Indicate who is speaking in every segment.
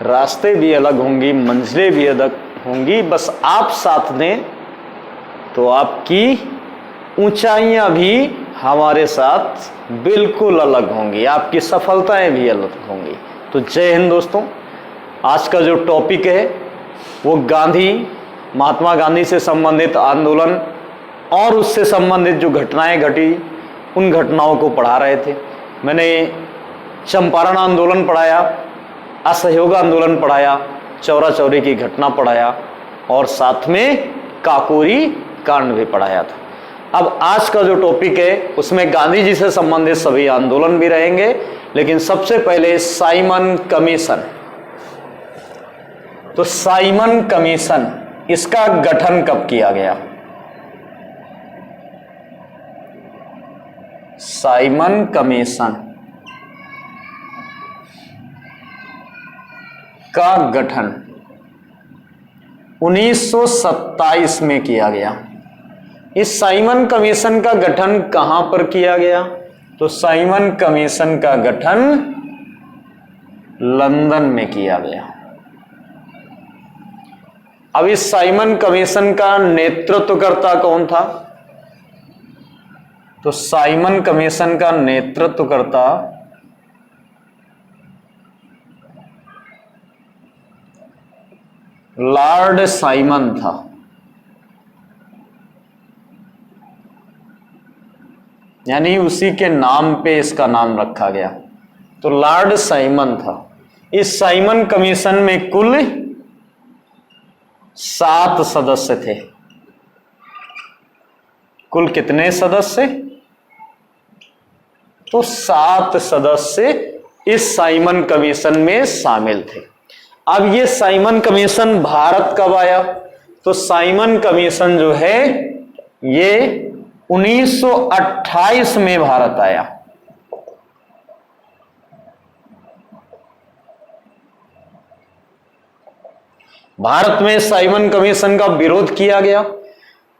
Speaker 1: रास्ते भी अलग होंगी, मंजिलें भी अलग होंगी, बस आप साथ दें तो आपकी ऊंचाइयां भी हमारे साथ बिल्कुल अलग होंगी, आपकी सफलताएं भी अलग होंगी। तो जय हिंद दोस्तों। आज का जो टॉपिक है वो महात्मा गांधी से संबंधित आंदोलन और उससे संबंधित जो घटनाएं घटी उन घटनाओं को पढ़ा रहे थे। मैंने चंपारण आंदोलन पढ़ाया, असहयोग आंदोलन पढ़ाया, चौरा चौरी की घटना पढ़ाया और साथ में काकोरी कांड भी पढ़ाया था। अब आज का जो टॉपिक है उसमें गांधी जी से संबंधित सभी आंदोलन भी रहेंगे, लेकिन सबसे पहले साइमन कमीशन। तो साइमन कमीशन, इसका गठन कब किया गया? साइमन कमीशन का गठन 1927 में किया गया। इस साइमन कमीशन का गठन कहां पर किया गया? तो साइमन कमीशन का गठन लंदन में किया गया। अब इस साइमन कमीशन का नेतृत्वकर्ता कौन था? तो साइमन कमीशन का नेतृत्वकर्ता लॉर्ड साइमन था। यानी उसी के नाम पे इसका नाम रखा गया। तो लॉर्ड साइमन था। इस साइमन कमीशन में कुल 7 सदस्य थे। कुल कितने सदस्य? तो 7 सदस्य इस साइमन कमीशन में शामिल थे। अब ये साइमन कमीशन भारत कब आया? तो साइमन कमीशन जो है ये 1928 में भारत आया। भारत में साइमन कमीशन का विरोध किया गया।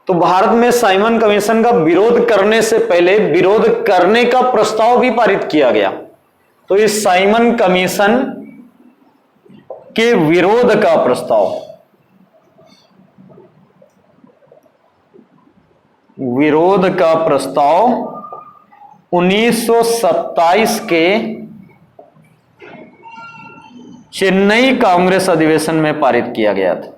Speaker 1: तो भारत में साइमन कमीशन का विरोध करने से पहले विरोध करने का प्रस्ताव भी पारित किया गया। तो इस साइमन कमीशन के विरोध का प्रस्ताव, विरोध का प्रस्ताव 1927 के चेन्नई कांग्रेस अधिवेशन में पारित किया गया था।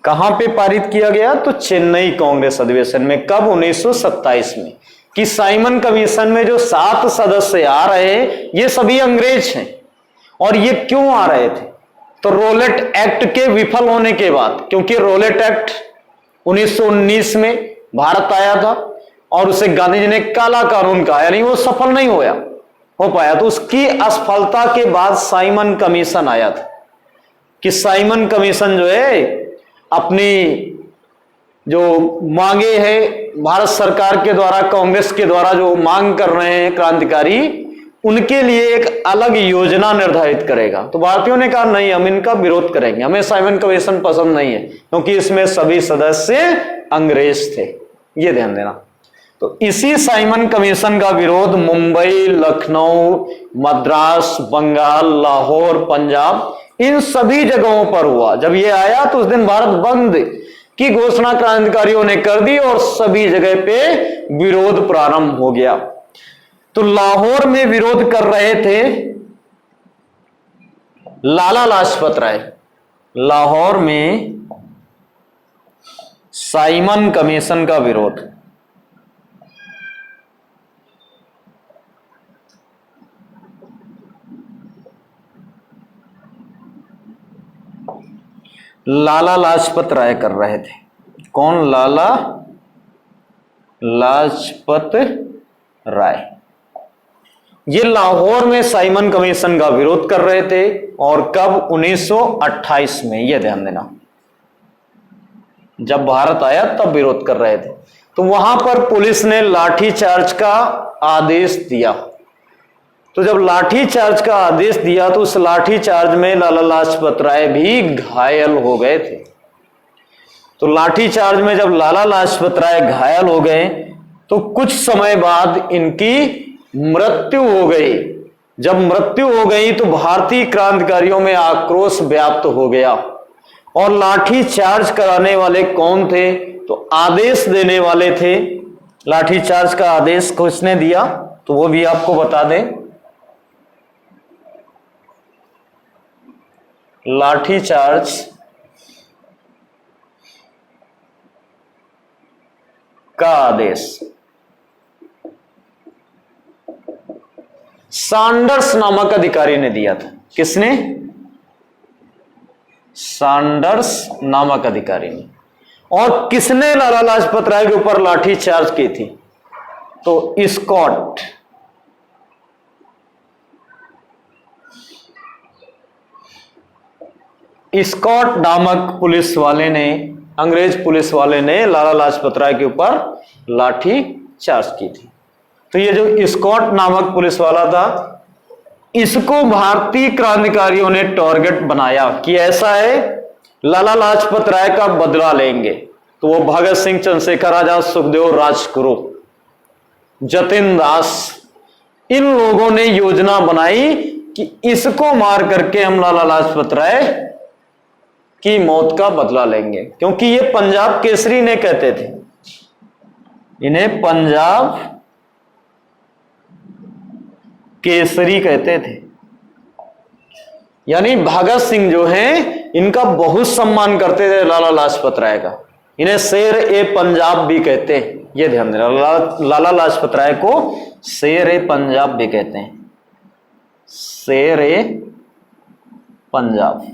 Speaker 1: कहां पे पारित किया गया? तो चेन्नई कांग्रेस अधिवेशन में। कब? 1927 में। कि साइमन कमीशन में जो 7 सदस्य आ रहे ये सभी अंग्रेज हैं। और ये क्यों आ रहे थे? तो रोलेट एक्ट के विफल होने के बाद, क्योंकि रोलेट एक्ट 1919 में भारत आया था और उसे गांधी जी ने काला कानून कहा, यानी वो सफल नहीं हो पाया। तो उसकी असफलता के बाद साइमन कमीशन आया था। कि साइमन कमीशन जो है अपनी जो मांगे हैं भारत सरकार के द्वारा, कांग्रेस के द्वारा जो मांग कर रहे हैं क्रांतिकारी, उनके लिए एक अलग योजना निर्धारित करेगा। तो भारतीयों ने कहा नहीं, हम इनका विरोध करेंगे, हमें साइमन कमीशन पसंद नहीं है, क्योंकि इसमें सभी सदस्य अंग्रेज थे। ये ध्यान देना। तो इसी साइमन कमीशन का विरोध मुंबई, लखनऊ, मद्रास, बंगाल, लाहौर, पंजाब, इन सभी जगहों पर हुआ। जब ये आया तो उस दिन भारत बंद की घोषणा क्रांतिकारियों ने कर दी और सभी जगह पे विरोध प्रारंभ हो गया। तो लाहौर में विरोध कर रहे थे लाला लाजपत राय। लाहौर में साइमन कमीशन का विरोध। लाला लाजपत राय कर रहे थे। कौन? लाला लाजपत राय। ये लाहौर में साइमन कमीशन का विरोध कर रहे थे। और कब? 1928 में। यह ध्यान देना। जब भारत आया तब विरोध कर रहे थे। तो वहां पर पुलिस ने लाठीचार्ज का आदेश दिया। तो जब लाठी चार्ज का आदेश दिया तो उस लाठी चार्ज में लाला लाजपत राय भी घायल हो गए थे। तो लाठी चार्ज में जब लाला लाजपत राय घायल हो गए तो कुछ समय बाद इनकी मृत्यु हो गई। जब मृत्यु हो गई तो भारतीय क्रांतिकारियों में आक्रोश व्याप्त हो गया। और लाठी चार्ज कराने वाले कौन थे? तो आदेश देने वाले थे। लाठी चार्ज का आदेश किसने दिया तो वो भी आपको बता दें। लाठी चार्ज का आदेश सैंडर्स नामक अधिकारी ने दिया था। किसने? सैंडर्स नामक अधिकारी ने। और किसने लाला लाजपत राय के ऊपर लाठी चार्ज की थी? तो स्कॉट। स्कॉट नामक पुलिस वाले ने, अंग्रेज पुलिस वाले ने लाला लाजपत राय के ऊपर लाठी चार्ज की थी। तो ये जो स्कॉट नामक पुलिस वाला था, इसको भारतीय क्रांतिकारियों ने टारगेट बनाया कि ऐसा है लाला लाजपत राय का बदला लेंगे। तो वो भगत सिंह, चंद्रशेखर आजाद, सुखदेव, राजगुरु, जतिन दास, इन लोगों ने योजना बनाई कि इसको मार करके हम लाला लाजपत राय की मौत का बदला लेंगे। क्योंकि ये पंजाब केसरी ने कहते थे, इन्हें पंजाब केसरी कहते थे। यानी भगत सिंह जो हैं इनका बहुत सम्मान करते थे लाला लाजपत राय का। इन्हें शेर ए पंजाब भी कहते हैं, ये ध्यान देना। लाला लाजपत राय को शेर ए पंजाब भी कहते हैं, शेर ए पंजाब।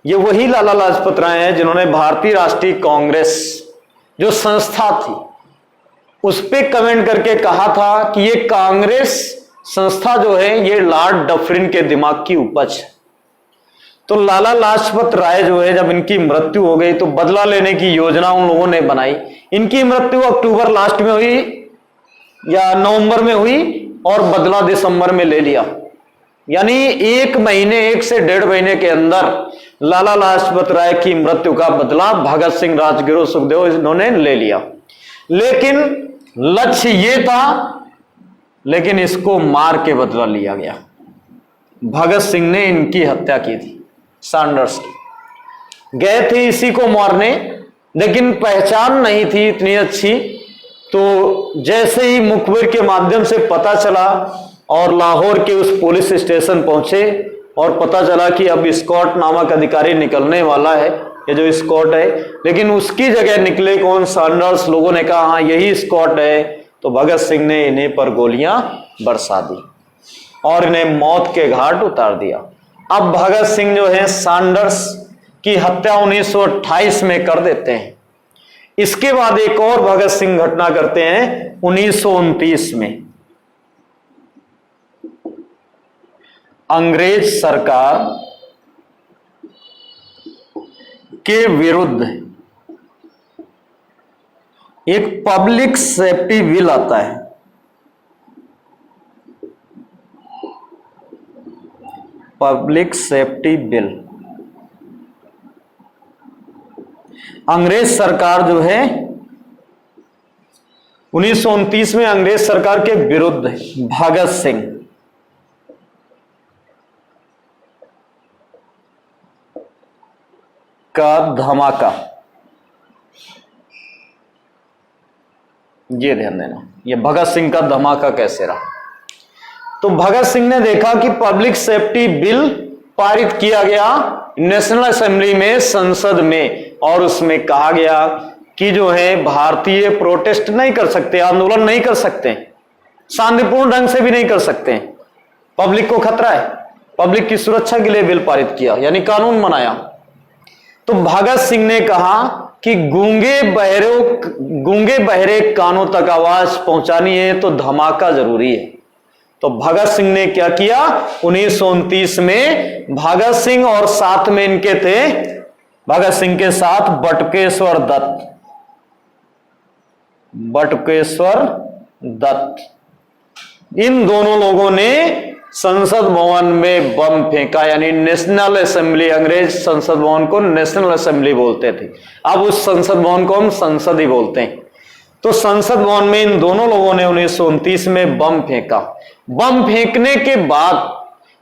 Speaker 1: ये वही लाला लाजपत राय हैं जिन्होंने भारतीय राष्ट्रीय कांग्रेस जो संस्था थी उस पे कमेंट करके कहा था कि ये कांग्रेस संस्था जो है ये लॉर्ड डफरिन के दिमाग की उपज है। तो लाला लाजपत राय जो है, जब इनकी मृत्यु हो गई तो बदला लेने की योजना उन लोगों ने बनाई। इनकी मृत्यु अक्टूबर लास्ट में हुई या नवंबर में हुई और बदला दिसंबर में ले लिया। यानी 1 महीने, 1 से 1.5 महीने के अंदर लाला लाजपत राय की मृत्यु का बदला भगत सिंह, राजगुरु, सुखदेव इन्होंने ले लिया। लेकिन लक्ष्य ये था, लेकिन इसको मार के बदला लिया गया। भगत सिंह ने इनकी हत्या की थी, सैंडर्स की। गए थे इसी को मारने, लेकिन पहचान नहीं थी इतनी अच्छी। तो जैसे ही मुखबिर के माध्यम से पता चला और लाहौर के उस पुलिस स्टेशन पहुंचे और पता चला कि अब स्कॉट नामक अधिकारी निकलने वाला है, ये जो स्कॉट है, लेकिन उसकी जगह निकले कौन? सैंडर्स। लोगों ने कहा हाँ यही स्कॉट है। तो भगत सिंह ने इन्हें पर गोलियां बरसा दी और इन्हें मौत के घाट उतार दिया। अब भगत सिंह जो है सैंडर्स की हत्या 1928 में कर देते हैं। इसके बाद एक और भगत सिंह घटना करते हैं 1929 में। अंग्रेज सरकार के विरुद्ध एक पब्लिक सेफ्टी बिल आता है। Public safety bill. अंग्रेज सरकार जो है 1929 में अंग्रेज सरकार के विरुद्ध भगत सिंह का धमाका, ये ध्यान देना, ये भगत सिंह का धमाका कैसे रहा। तो भगत सिंह ने देखा कि पब्लिक सेफ्टी बिल पारित किया गया नेशनल असेंबली में, संसद में, और उसमें कहा गया कि जो है भारतीय प्रोटेस्ट नहीं कर सकते, आंदोलन नहीं कर सकते, शांतिपूर्ण ढंग से भी नहीं कर सकते, पब्लिक को खतरा है। पब्लिक की सुरक्षा के लिए बिल पारित किया, यानी कानून बनाया। तो भगत सिंह ने कहा कि गूंगे बहरे कानों तक आवाज पहुंचानी है तो धमाका जरूरी है। तो भगत सिंह ने क्या किया? 1929 में भगत सिंह और साथ में इनके थे, भगत सिंह के साथ बटुकेश्वर दत्त इन दोनों लोगों ने संसद भवन में बम फेंका, यानी नेशनल असेंबली, अंग्रेज संसद भवन को नेशनल असेंबली बोलते थे, अब उस संसद भवन को हम संसद ही बोलते हैं। तो संसद भवन में इन दोनों लोगों ने 1929 में बम फेंका। बम फेंकने के बाद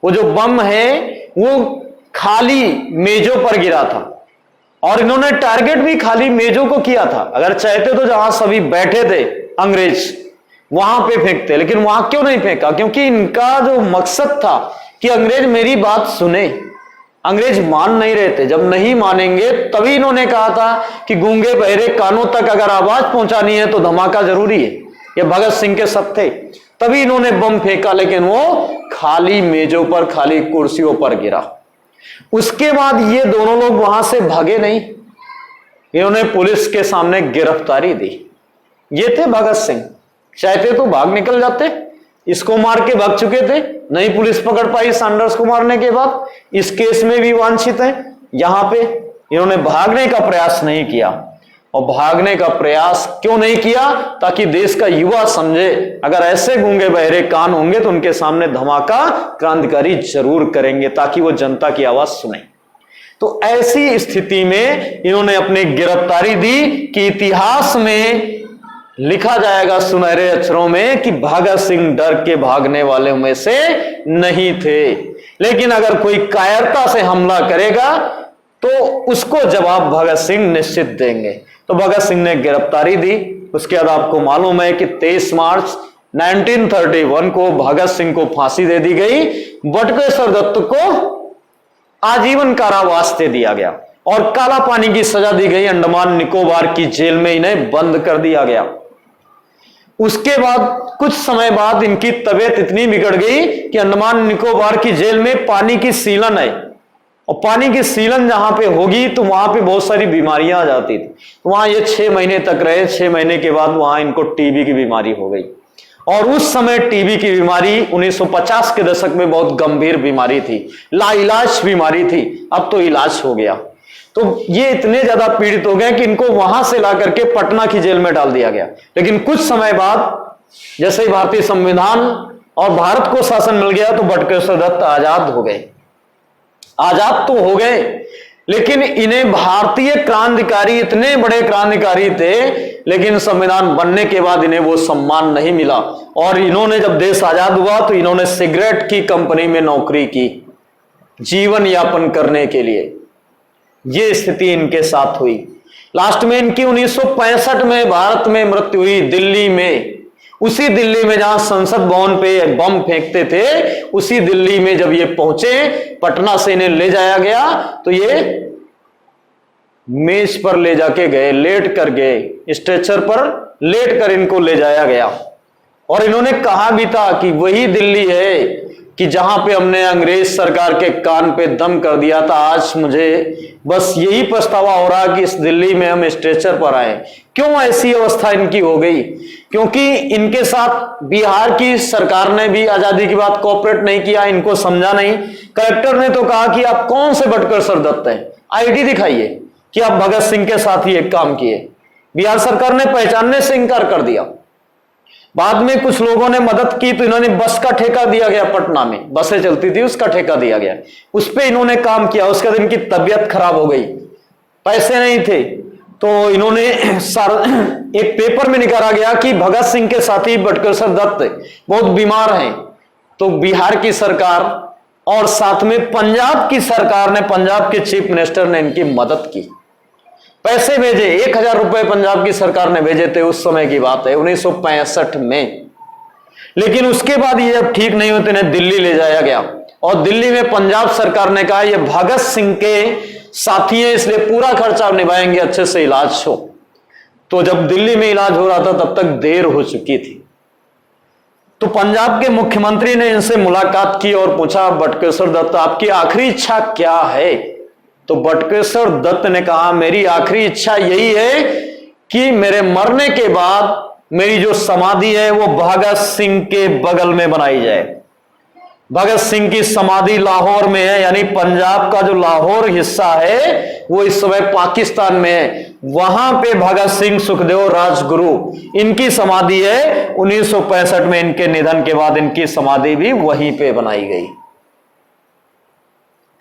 Speaker 1: वो जो बम है वो खाली मेजों पर गिरा था, और इन्होंने टारगेट भी खाली मेजों को किया था। अगर चाहते तो जहां सभी बैठे थे अंग्रेज वहां पे फेंकते, लेकिन वहां क्यों नहीं फेंका? क्योंकि इनका जो मकसद था कि अंग्रेज मेरी बात सुने। अंग्रेज मान नहीं रहे थे, जब नहीं मानेंगे तभी इन्होंने कहा था कि गूंगे बहरे कानों तक अगर आवाज पहुंचानी है तो धमाका जरूरी है। ये भगत सिंह के सब थे, तभी इन्होंने बम फेंका, लेकिन वो खाली मेजों पर, खाली कुर्सियों पर गिरा। उसके बाद ये दोनों लोग वहां से भागे नहीं, इन्होंने पुलिस के सामने गिरफ्तारी दी। ये थे भगत सिंह, चाहते तो भाग निकल जाते, इसको मार के भाग चुके थे, नहीं पुलिस पकड़ पाई सैंडर्स को मारने के बाद। इस केस में भी वांछित है। यहां पे इन्होंने भागने का प्रयास नहीं किया, और भागने का प्रयास क्यों नहीं किया? ताकि देश का युवा समझे अगर ऐसे गूंगे बहरे कान होंगे तो उनके सामने धमाका क्रांतिकारी जरूर करेंगे, ताकि वो जनता की आवाज सुने। तो ऐसी स्थिति में इन्होंने अपनी गिरफ्तारी दी कि इतिहास में लिखा जाएगा सुनहरे अक्षरों में कि भगत सिंह डर के भागने वालों में से नहीं थे। लेकिन अगर कोई कायरता से हमला करेगा तो उसको जवाब भगत सिंह निश्चित देंगे। तो भगत सिंह ने गिरफ्तारी दी। उसके बाद आपको मालूम है कि 23 मार्च 1931 को भगत सिंह को फांसी दे दी गई, बटुकेश्वर दत्त को आजीवन कारावास दे दिया गया, और काला पानी की सजा दी गई। अंडमान निकोबार की जेल में इन्हें बंद कर दिया गया। उसके बाद कुछ समय बाद इनकी तबीयत इतनी बिगड़ गई कि अंडमान निकोबार की जेल में पानी की सीलन है, और पानी की सीलन जहां पे होगी तो वहां पे बहुत सारी बीमारियां आ जाती थी। वहां ये 6 महीने तक रहे। 6 महीने के बाद वहां इनको टीबी की बीमारी हो गई, और उस समय टीबी की बीमारी 1950 के दशक में बहुत गंभीर बीमारी थी, लाइलाज बीमारी थी। अब तो इलाज हो गया। तो ये इतने ज्यादा पीड़ित हो गए कि इनको वहां से ला करके पटना की जेल में डाल दिया गया। लेकिन कुछ समय बाद जैसे ही भारतीय संविधान और भारत को शासन मिल गया तो बटुकेश्वर दत्त आजाद हो गए। आजाद तो हो गए, लेकिन इन्हें भारतीय क्रांतिकारी, इतने बड़े क्रांतिकारी थे, लेकिन संविधान बनने के बाद इन्हें वो सम्मान नहीं मिला। और इन्होंने जब देश आजाद हुआ तो इन्होंने सिगरेट की कंपनी में नौकरी की जीवन यापन करने के लिए। ये स्थिति इनके साथ हुई। लास्ट में इनकी 1965 में भारत में मृत्यु हुई, दिल्ली में। उसी दिल्ली में जहां संसद भवन पे बम फेंकते थे, उसी दिल्ली में जब ये पहुंचे, पटना से इन्हें ले जाया गया तो ये मेज पर ले जाके गए, लेट कर गए, स्ट्रेचर पर लेट कर इनको ले जाया गया। और इन्होंने कहा भी था कि वही दिल्ली है कि जहां पे हमने अंग्रेज सरकार के कान पे दम कर दिया था। आज मुझे बस यही पछतावा हो रहा कि इस दिल्ली में हम स्ट्रेचर पर आए। क्यों ऐसी अवस्था इनकी हो गई? क्योंकि इनके साथ बिहार की सरकार ने भी आजादी की बात कोऑपरेट नहीं किया, इनको समझा नहीं। कलेक्टर ने तो कहा कि आप कौन से बटुकेश्वर दत्त हैं, आईडी दिखाइए कि आप भगत सिंह के साथ ही एक काम किए। बिहार सरकार ने पहचानने से इनकार कर दिया। बाद में कुछ लोगों ने मदद की तो इन्होंने बस का ठेका दिया गया, पटना में बसें चलती थी उसका ठेका दिया गया, उस पर इन्होंने काम किया। उसके बाद इनकी तबीयत खराब हो गई, पैसे नहीं थे, तो इन्होंने एक पेपर में निकाला गया कि भगत सिंह के साथी बटुकेश्वर दत्त बहुत बीमार हैं। तो बिहार की सरकार और साथ में पंजाब की सरकार ने, पंजाब के चीफ मिनिस्टर ने इनकी मदद की, पैसे भेजे। 1000 रुपए पंजाब की सरकार ने भेजे थे, उस समय की बात है 1965 में। लेकिन उसके बाद ये जब ठीक नहीं होते इन्हें दिल्ली ले जाया गया, और दिल्ली में पंजाब सरकार ने कहा ये भगत सिंह के साथी हैं इसलिए पूरा खर्चा निभाएंगे, अच्छे से इलाज हो। तो जब दिल्ली में इलाज हो रहा था तब तक देर हो चुकी थी। तो पंजाब के मुख्यमंत्री ने इनसे मुलाकात की और पूछा, बटुकेश्वर दत्त आपकी आखिरी इच्छा क्या है? तो बटुकेश्वर दत्त ने कहा, मेरी आखिरी इच्छा यही है कि मेरे मरने के बाद मेरी जो समाधि है वो भगत सिंह के बगल में बनाई जाए। भगत सिंह की समाधि लाहौर में है, यानी पंजाब का जो लाहौर हिस्सा है वो इस समय पाकिस्तान में है। वहां पे भगत सिंह, सुखदेव, राजगुरु इनकी समाधि है। 1965 में इनके निधन के बाद इनकी समाधि भी वहीं पे बनाई गई।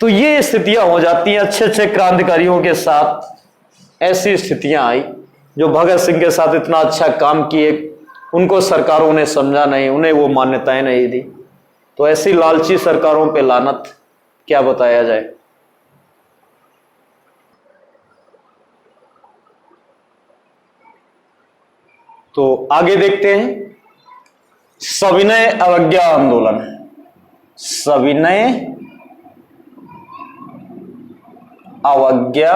Speaker 1: तो ये स्थितियां हो जाती हैं अच्छे अच्छे क्रांतिकारियों के साथ। ऐसी स्थितियां आई जो भगत सिंह के साथ इतना अच्छा काम किए, उनको सरकारों ने समझा नहीं, उन्हें वो मान्यताएं नहीं दी। तो ऐसी लालची सरकारों पे लानत, क्या बताया जाए। तो आगे देखते हैं सविनय अवज्ञा आंदोलन। सविनय अवज्ञा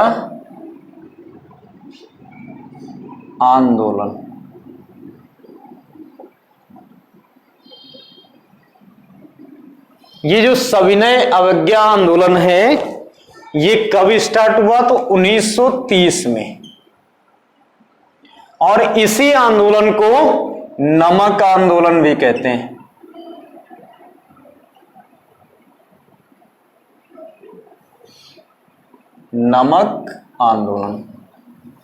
Speaker 1: आंदोलन। ये जो सविनय अवज्ञा आंदोलन है ये कब स्टार्ट हुआ? तो 1930 में। और इसी आंदोलन को नमक आंदोलन भी कहते हैं। नमक आंदोलन।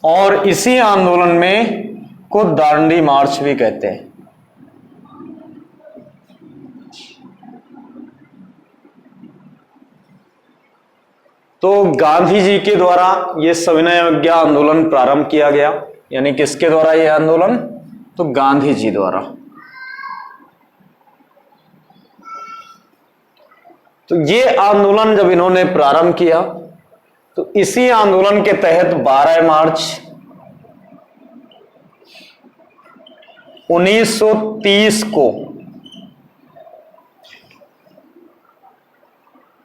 Speaker 1: और इसी आंदोलन में को दांडी मार्च भी कहते हैं। तो गांधी जी के द्वारा यह सविनय अवज्ञा आंदोलन प्रारंभ किया गया। यानी किसके द्वारा यह आंदोलन? तो गांधी जी द्वारा। तो यह आंदोलन जब इन्होंने प्रारंभ किया तो इसी आंदोलन के तहत 12 मार्च 1930 को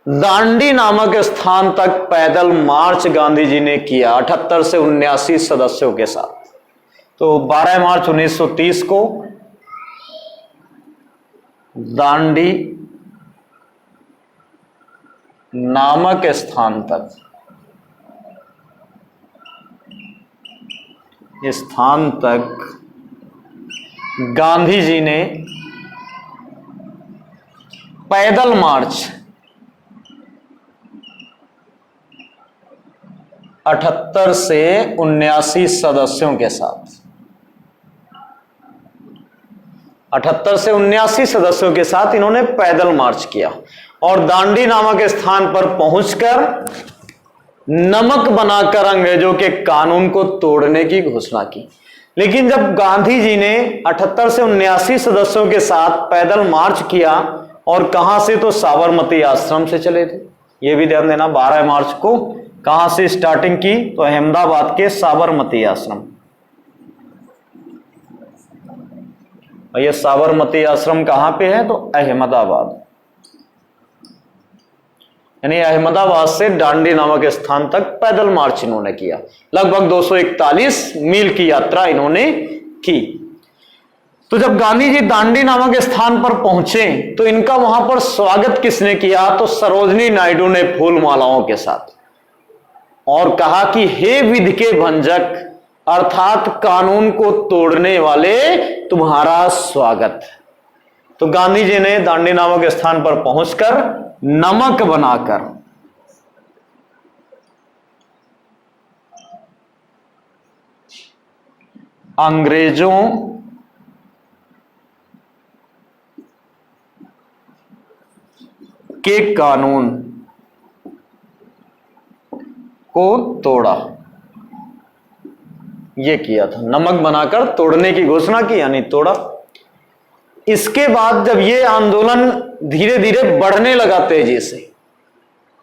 Speaker 1: दांडी नामक स्थान तक पैदल मार्च गांधी जी ने किया 78 से 79 सदस्यों के साथ। तो 12 मार्च 1930 को दांडी नामक स्थान तक गांधी जी ने पैदल मार्च 78 से 79 सदस्यों के साथ 78 से 79 सदस्यों के साथ इन्होंने पैदल मार्च किया और दांडी नामक स्थान पर पहुंचकर नमक बनाकर अंग्रेजों के कानून को तोड़ने की घोषणा की। लेकिन जब गांधी जी ने 78 से 79 सदस्यों के साथ पैदल मार्च किया, और कहां से? तो साबरमती आश्रम से चले थे। यह भी ध्यान देना, 12 मार्च को कहां से स्टार्टिंग की? तो अहमदाबाद के साबरमती आश्रम। और यह साबरमती आश्रम कहां पे है? तो अहमदाबाद। यानी अहमदाबाद से दांडी नामक स्थान तक पैदल मार्च इन्होंने किया। लगभग 241 मील की यात्रा इन्होंने की। तो जब गांधी जी दांडी नामक स्थान पर पहुंचे तो इनका वहां पर स्वागत किसने किया? तो सरोजनी नायडू ने फूल मालाओं के साथ, और कहा कि हे विधि के भंजक अर्थात कानून को तोड़ने वाले, तुम्हारा स्वागत। तो गांधी जी ने दांडी नामक स्थान पर पहुंचकर नमक बनाकर अंग्रेजों के कानून को तोड़ा। यह किया था, नमक बनाकर तोड़ने की घोषणा की, यानी तोड़ा। इसके बाद जब यह आंदोलन धीरे धीरे बढ़ने लगा तेजी से,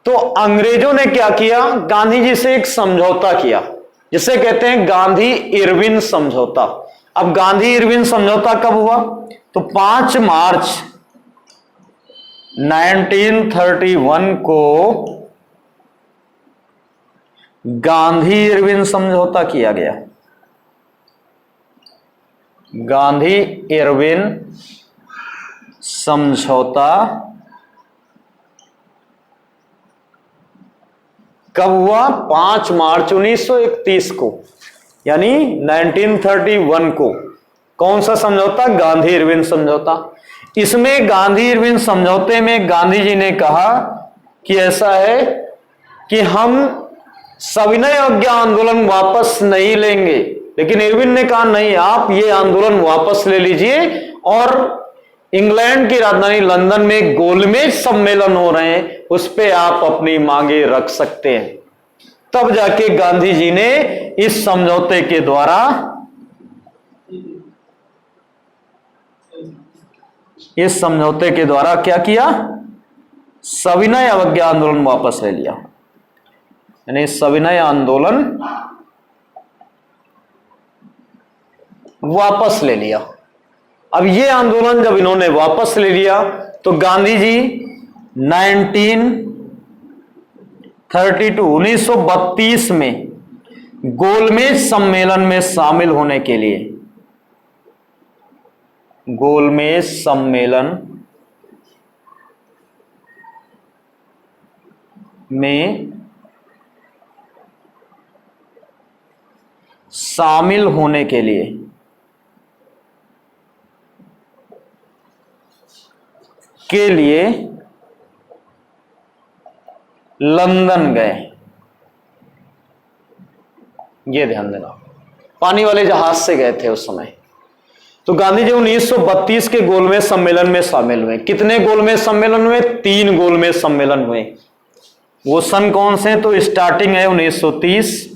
Speaker 1: तो अंग्रेजों ने क्या किया? गांधी जी से एक समझौता किया, जिसे कहते हैं गांधी इरविन समझौता। अब गांधी इरविन समझौता कब हुआ? तो 5 मार्च 1931 को गांधी इरविन समझौता किया गया। गांधी इरविन समझौता कब हुआ? 5 मार्च 1931 को, यानी 1931 को। कौन सा समझौता? गांधी इरविन समझौता। इसमें गांधी इरविन समझौते में गांधी जी ने कहा कि ऐसा है कि हम सविनय अवज्ञा आंदोलन वापस नहीं लेंगे, लेकिन इरविन ने कहा नहीं, आप ये आंदोलन वापस ले लीजिए और इंग्लैंड की राजधानी लंदन में गोलमेज सम्मेलन हो रहे हैं, उस पे आप अपनी मांगे रख सकते हैं। तब जाके गांधी जी ने इस समझौते के द्वारा क्या किया, सविनय अवज्ञा आंदोलन वापस ले लिया, यानी सविनय आंदोलन वापस ले लिया। अब ये आंदोलन जब इन्होंने वापस ले लिया तो गांधी जी 1932 में गोलमेज सम्मेलन में शामिल होने के लिए, गोलमेज सम्मेलन में शामिल होने के लिए लंदन गए। ये ध्यान देना, पानी वाले जहाज से गए थे उस समय। तो गांधी जी 1932 के गोलमेज सम्मेलन में शामिल हुए। कितने गोलमेज सम्मेलन हुए? 3 गोलमेज सम्मेलन हुए। वो सन कौन से? तो स्टार्टिंग है 1930,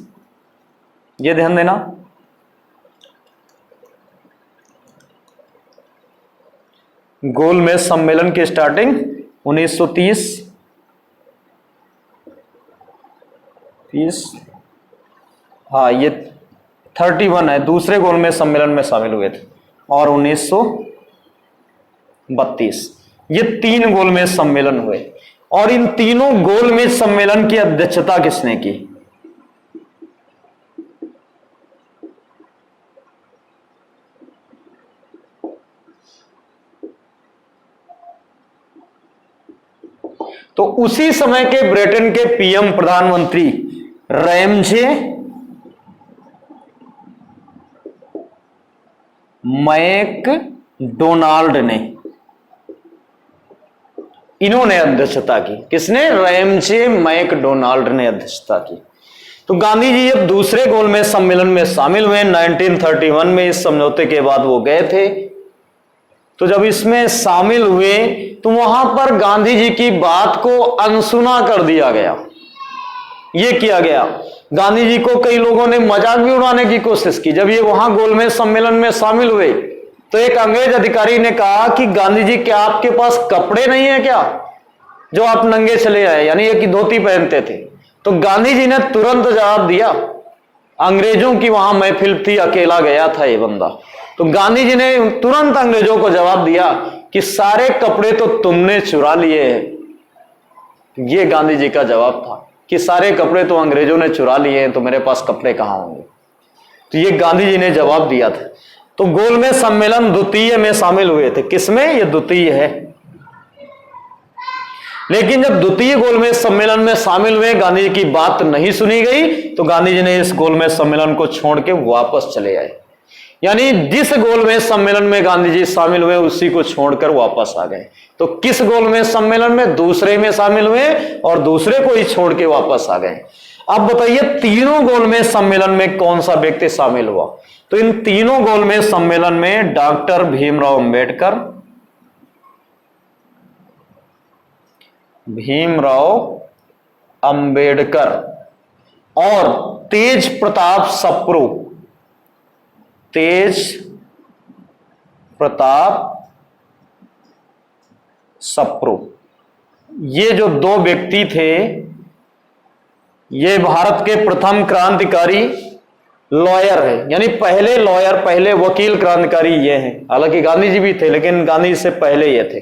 Speaker 1: ये ध्यान देना। गोलमेज सम्मेलन की स्टार्टिंग 1930, हाँ ये 31 है, दूसरे गोलमेज सम्मेलन में शामिल हुए थे, और 1932 ये 3 गोलमेज सम्मेलन हुए। और इन तीनों गोलमेज सम्मेलन की अध्यक्षता किसने की? तो उसी समय के ब्रिटेन के पीएम प्रधानमंत्री रैमजे मैकडोनाल्ड ने, इन्होंने अध्यक्षता की। किसने? रैमजे मैकडोनाल्ड ने अध्यक्षता की। तो गांधी जी जब दूसरे गोलमेज सम्मेलन में शामिल हुए 1931 में, इस समझौते के बाद वो गए थे, तो जब इसमें शामिल हुए तो वहां पर गांधी जी की बात को अनसुना कर दिया गया। ये किया गया, गांधी जी को कई लोगों ने मजाक भी उड़ाने की कोशिश की। जब ये वहां गोलमेज सम्मेलन में शामिल हुए तो एक अंग्रेज अधिकारी ने कहा कि गांधी जी क्या आपके पास कपड़े नहीं है क्या, जो आप नंगे चले आए, यानी एक धोती पहनते थे। तो गांधी जी ने तुरंत जवाब दिया, अंग्रेजों की वहां महफिल थी, अकेला गया था ये बंदा। तो गांधी जी ने तुरंत अंग्रेजों को जवाब दिया कि सारे कपड़े तो तुमने चुरा लिए हैं। ये गांधी जी का जवाब था कि सारे कपड़े तो अंग्रेजों ने चुरा लिए हैं, तो मेरे पास कपड़े कहां होंगे। तो ये गांधी जी ने जवाब दिया था। तो गोलमेज सम्मेलन द्वितीय में शामिल हुए थे। किसमें? ये द्वितीय है। लेकिन जब द्वितीय गोलमेज सम्मेलन में शामिल हुए, गांधी जी की बात नहीं सुनी गई, तो गांधी जी ने इस गोलमेज सम्मेलन को छोड़ के वापस चले आए। यानी जिस गोलमेज सम्मेलन में गांधी जी शामिल हुए उसी को छोड़कर वापस आ गए। तो किस गोलमेज सम्मेलन में? दूसरे में शामिल हुए और दूसरे को ही छोड़ के वापस आ गए। अब बताइए तीनों गोलमेज सम्मेलन में कौन सा व्यक्ति शामिल हुआ? तो इन तीनों गोलमेज सम्मेलन में डॉक्टर भीमराव अंबेडकर और तेज प्रताप सप्रू, ये जो 2 व्यक्ति थे, ये भारत के प्रथम क्रांतिकारी लॉयर है, यानी पहले लॉयर, पहले वकील क्रांतिकारी ये हैं। हालांकि गांधी जी भी थे, लेकिन गांधी से पहले ये थे।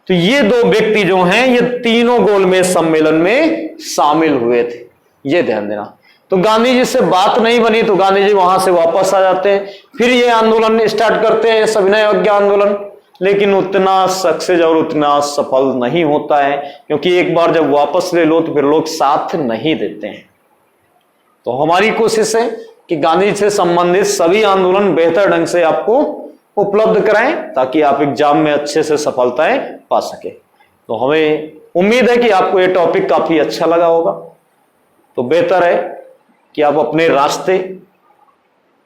Speaker 1: तो ये 2 व्यक्ति जो हैं, ये तीनों गोलमेज सम्मेलन में शामिल हुए थे। ये ध्यान देना। तो गांधी जी से बात नहीं बनी तो गांधी जी वहां से वापस आ जाते हैं, फिर ये आंदोलन स्टार्ट करते हैं, सविनय अवज्ञा आंदोलन। लेकिन उतना सक्सेस और उतना सफल नहीं होता है, क्योंकि एक बार जब वापस ले लो तो फिर लोग साथ नहीं देते हैं। तो हमारी कोशिश है कि गांधी जी से संबंधित सभी आंदोलन बेहतर ढंग से आपको उपलब्ध कराएं ताकि आप एग्जाम में अच्छे से सफलताएं पा सके। तो हमें उम्मीद है कि आपको ये टॉपिक काफी अच्छा लगा होगा। तो बेहतर है कि आप अपने रास्ते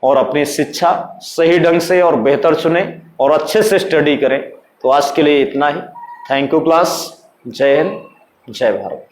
Speaker 1: और अपनी शिक्षा सही ढंग से और बेहतर चुने और अच्छे से स्टडी करें। तो आज के लिए इतना ही। Thank you class. जय हिंद, जय भारत।